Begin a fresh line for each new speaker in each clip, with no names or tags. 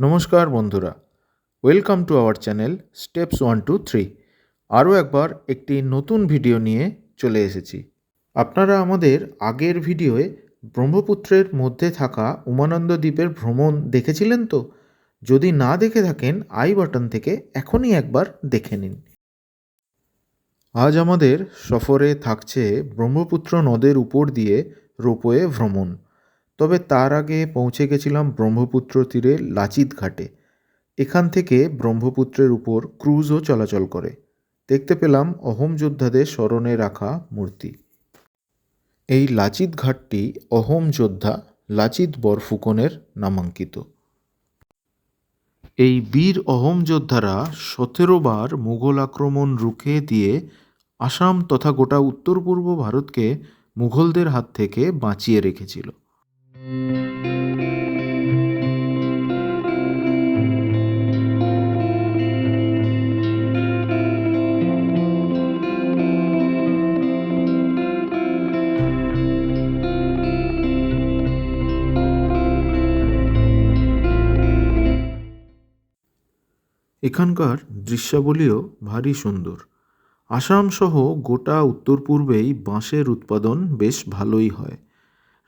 নমস্কার বন্ধুরা, welcome to our channel steps 1 2 3। আরও একবার একটি নতুন ভিডিও নিয়ে চলে এসেছি। আপনারা আমাদের আগের ভিডিওয়ে ব্রহ্মপুত্রের মধ্যে থাকা উমানন্দ দ্বীপের ভ্রমণ দেখেছিলেন তো? যদি না দেখে থাকেন আই বাটন থেকে এখনই একবার দেখে নিন। আজ আমাদের সফরে থাকছে ব্রহ্মপুত্র নদের উপর দিয়ে রোপওয়ে ভ্রমণ। তবে তার আগে পৌঁছে গেছিলাম ব্রহ্মপুত্র তীরে লাচিত ঘাটে। এখান থেকে ব্রহ্মপুত্রের উপর ক্রুজও চলাচল করে। দেখতে পেলাম অহোম যোদ্ধাদের স্মরণে রাখা মূর্তি। এই লাচিত ঘাটটি অহোম যোদ্ধা লাচিত বরফুকনের নামাঙ্কিত। এই বীর অহোম যোদ্ধারা 17 বার মুঘল আক্রমণ রুখে দিয়ে আসাম তথা গোটা উত্তর পূর্ব ভারতকে মুঘলদের হাত থেকে বাঁচিয়ে রেখেছিল। এখানকার দৃশ্যাবলীও ভারী সুন্দর। আসাম সহ গোটা উত্তর পূর্বেই বাঁশের উৎপাদন বেশ ভালোই হয়।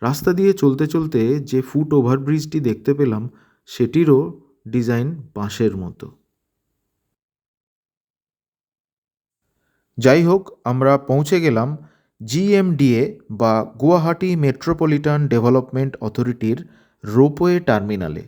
রাস্তা দিয়ে চলতে চলতে যে ফুট ওভারব্রিজটি দেখতে পেলাম সেটিরও ডিজাইন বাঁশের মতো। যাই হোক, আমরা পৌঁছে গেলাম জিএমডিএ বা গুয়াহাটি মেট্রোপলিটন ডেভেলপমেন্ট অথরিটির রোপওয়ে টার্মিনালে।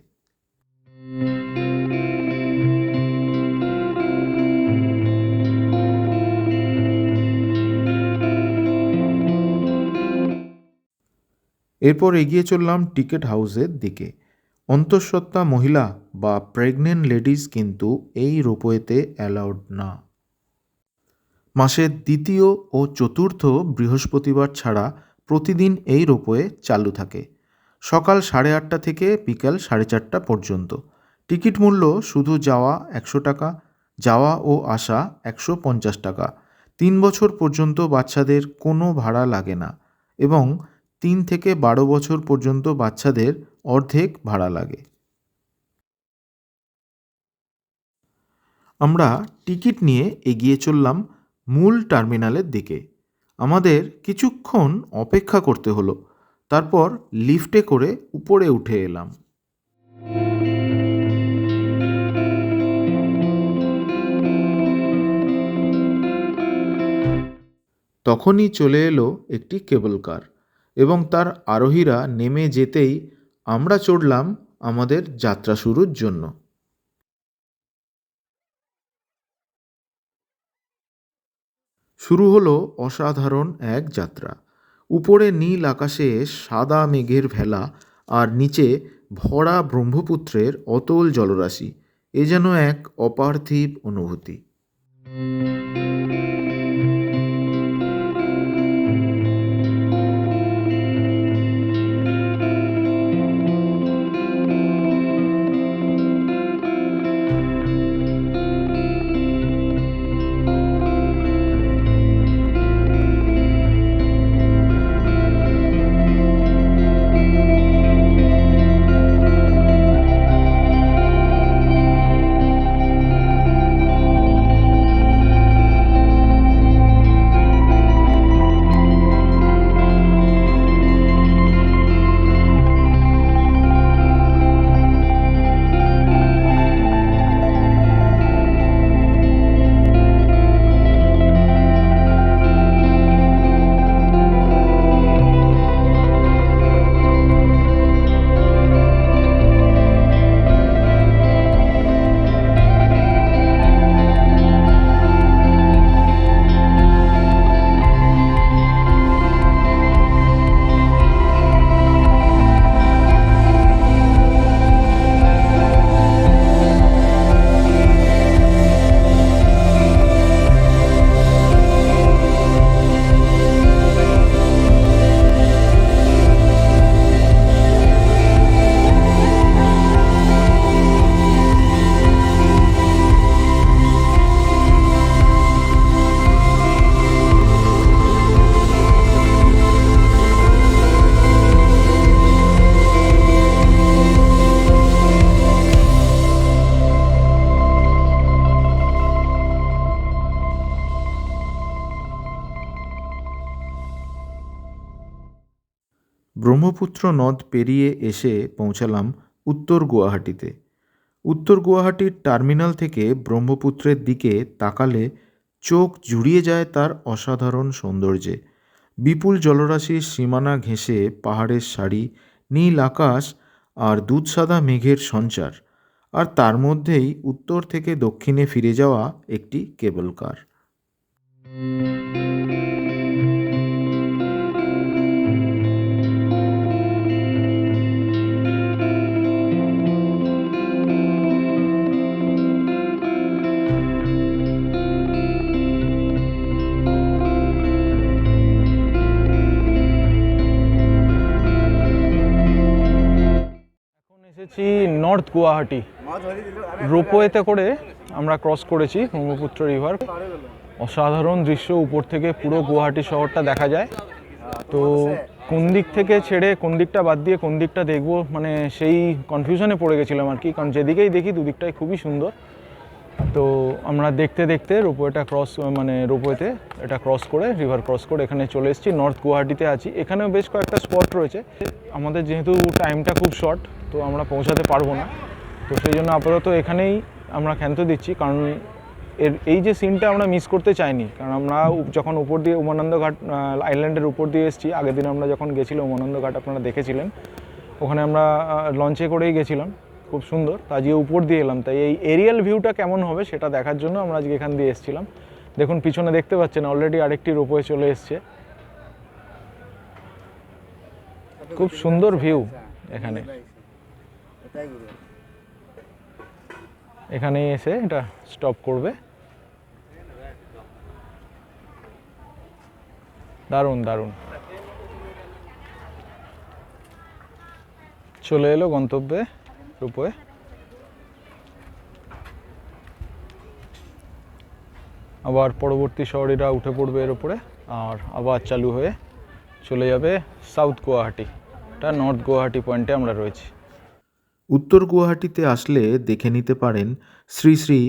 এরপর এগিয়ে চললাম টিকিট হাউসের দিকে। অন্তঃসত্ত্বা মহিলা বা প্রেগনেন্ট লেডিস কিন্তু এই রোপওয়েতে অ্যালাউড না। মাসের দ্বিতীয় ও চতুর্থ বৃহস্পতিবার ছাড়া প্রতিদিন এই রোপওয়ে চালু থাকে, সকাল 8:30 থেকে বিকাল 4:30 পর্যন্ত। টিকিট মূল্য শুধু যাওয়া 100 টাকা, যাওয়া ও আসা 150 টাকা। 3 বছর পর্যন্ত বাচ্চাদের কোনো ভাড়া লাগে না এবং 3 থেকে 12 বছর পর্যন্ত বাচ্চাদের অর্ধেক ভাড়া লাগে। আমরা টিকিট নিয়ে এগিয়ে চললাম মূল টার্মিনালের দিকে। আমাদের কিছুক্ষণ অপেক্ষা করতে হলো, তারপর লিফটে করে উপরে উঠে এলাম। তখনই চলে এলো একটি কেবল কার এবং তার আরোহীরা নেমে যেতেই আমরা চড়লাম আমাদের যাত্রা শুরুর জন্য। শুরু হলো অসাধারণ এক যাত্রা। উপরে নীল আকাশে সাদা মেঘের ভেলা আর নিচে ভরা ব্রহ্মপুত্রের অতল জলরাশি। এ যেন এক অপার্থিব অনুভূতি। ব্রহ্মপুত্র নদ পেরিয়ে এসে পৌঁছালাম উত্তর গুয়াহাটিতে। উত্তর গুয়াহাটির টার্মিনাল থেকে ব্রহ্মপুত্রের দিকে তাকালে চোখ জুড়িয়ে যায় তার অসাধারণ সৌন্দর্যে। বিপুল জলরাশির সীমানা ঘেঁষে পাহাড়ের সারি, নীল আকাশ আর দুধসাদা মেঘের সঞ্চার, আর তার মধ্যেই উত্তর থেকে দক্ষিণে ফিরে যাওয়া একটি কেবল কার।
এসেছি নর্থ গুয়াহাটি। রোপওয়েতে করে আমরা ক্রস করেছি ব্রহ্মপুত্র রিভার। অসাধারণ দৃশ্য, উপর থেকে পুরো গুয়াহাটি শহরটা দেখা যায়। তো কোন দিক থেকে ছেড়ে কোন দিকটা বাদ দিয়ে কোন দিকটা দেখবো, মানে সেই কনফিউশনে পড়ে গেছিলাম আর কি, কারণ যেদিকেই দেখি দুদিকটাই খুবই সুন্দর। তো আমরা দেখতে দেখতে রোপওয়েতে এটা ক্রস করে, রিভার ক্রস করে এখানে চলে এসেছি। নর্থ গুয়াহাটিতে আছি। এখানেও বেশ কয়েকটা স্পট রয়েছে। আমাদের যেহেতু টাইমটা খুব শর্ট, তো আমরা পৌঁছাতে পারবো না, তো সেই জন্য আপাতত এখানেই আমরা ক্ষান্ত দিচ্ছি, কারণ এই যে সিনটা আমরা মিস করতে চাইনি। কারণ আমরা যখন উপর দিয়ে উমানন্দ ঘাট আইল্যান্ডের উপর দিয়ে এসেছি, আগের দিন আমরা যখন গেছিলাম উমানন্দ ঘাট আপনারা দেখেছিলেন, ওখানে আমরা লঞ্চে করেই গেছিলাম, খুব সুন্দর। তা আজকে উপর দিয়ে এলাম, তাই এই এরিয়াল ভিউটা কেমন হবে সেটা দেখার জন্য আমরা আজকে এখান দিয়ে এসেছিলাম। দেখুন পিছনে দেখতে পাচ্ছেন অলরেডি আরেকটি রোপওয়ে চলে এসছে। খুব সুন্দর ভিউ এখানে। এখানে এসে এটা স্টপ করবে। দারুণ দারুণ, চলে এলো গন্তব্যে রোপওয়ে। আবার পরবর্তী শহরেরা উঠে পড়বে এর উপরে, আর আবার চালু হয়ে চলে যাবে সাউথ গুয়াহাটি। এটা নর্থ গুয়াহাটি পয়েন্টে আমরা রয়েছি।
উত্তর গুয়াহাটিতে আসলে দেখে নিতে পারেন শ্রী শ্রী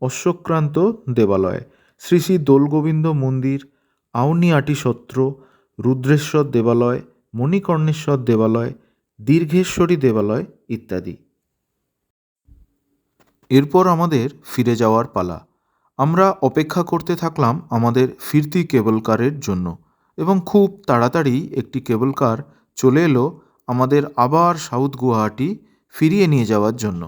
অশ্বক্রান্ত দেবালয়, শ্রী শ্রী দোলগোবিন্দ মন্দির, আউনিআটি সত্র, রুদ্রেশ্বর দেবালয়, মণিকর্ণেশ্বর দেবালয়, দীর্ঘেশ্বরী দেবালয় ইত্যাদি। এরপর আমাদের ফিরে যাওয়ার পালা। আমরা অপেক্ষা করতে থাকলাম আমাদের ফিরতি কেবল কারের জন্য, এবং খুব তাড়াতাড়ি একটি কেবল কার চলে এলো আমাদের আবার সাউথ গুয়াহাটি ফিরিয়ে নিয়ে যাওয়ার জন্য।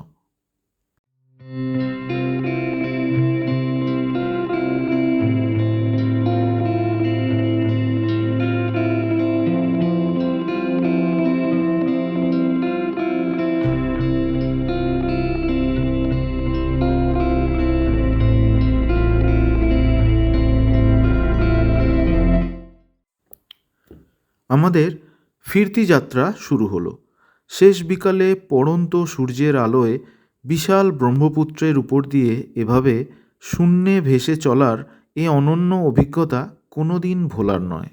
আমাদের ফিরতি যাত্রা শুরু হলো। শেষ বিকালে পড়ন্ত সূর্যের আলোয় বিশাল ব্রহ্মপুত্রের উপর দিয়ে এভাবে শূন্যে ভেসে চলার এ অনন্য অভিজ্ঞতা কোনো দিন ভোলার নয়।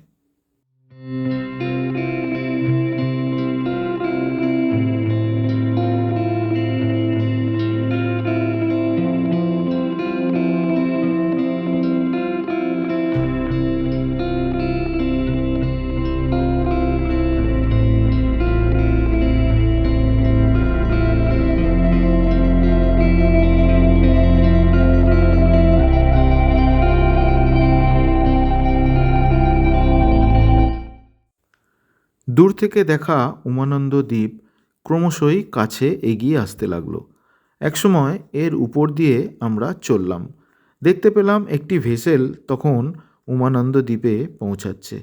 দূর থেকে দেখা উমানন্দ দ্বীপ ক্রমশই কাছে এগিয়ে আসতে লাগলো। একসময় এর উপর দিয়ে আমরা চললাম, দেখতে পেলাম একটি ভেসেল তখন উমানন্দ দ্বীপে পৌঁছাচ্ছে।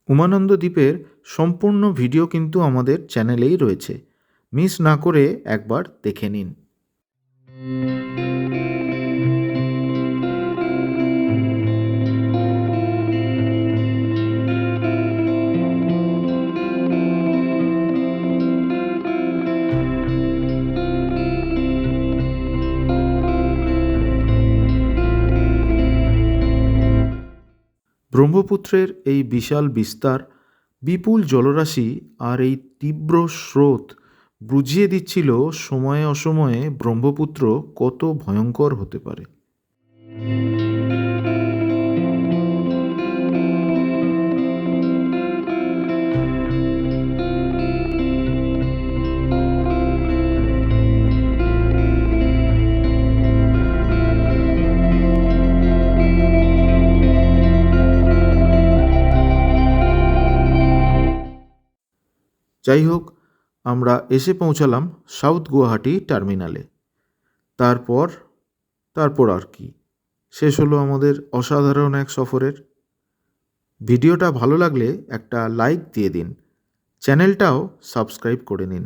উমানন্দ দ্বীপের সম্পূর্ণ ভিডিও কিন্তু আমাদের চ্যানেলেই রয়েছে, মিস না করে একবার দেখে নিন। ব্রহ্মপুত্রের এই বিশাল বিস্তার, বিপুল জলরাশি আর এই তীব্র স্রোত বুঝিয়ে দিচ্ছিল সময়ে অসময়ে ব্রহ্মপুত্র কত ভয়ঙ্কর হতে পারে। যাই হোক, আমরা এসে পৌঁছালাম সাউথ গুয়াহাটি টার্মিনালে। তারপর আর কি, শেষ হলো আমাদের অসাধারণ এক সফরের। ভিডিওটা ভালো লাগলে একটা লাইক দিয়ে দিন, চ্যানেলটাও সাবস্ক্রাইব করে নিন,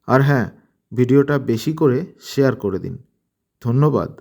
আর হ্যাঁ, ভিডিওটা বেশি করে শেয়ার করে দিন। ধন্যবাদ।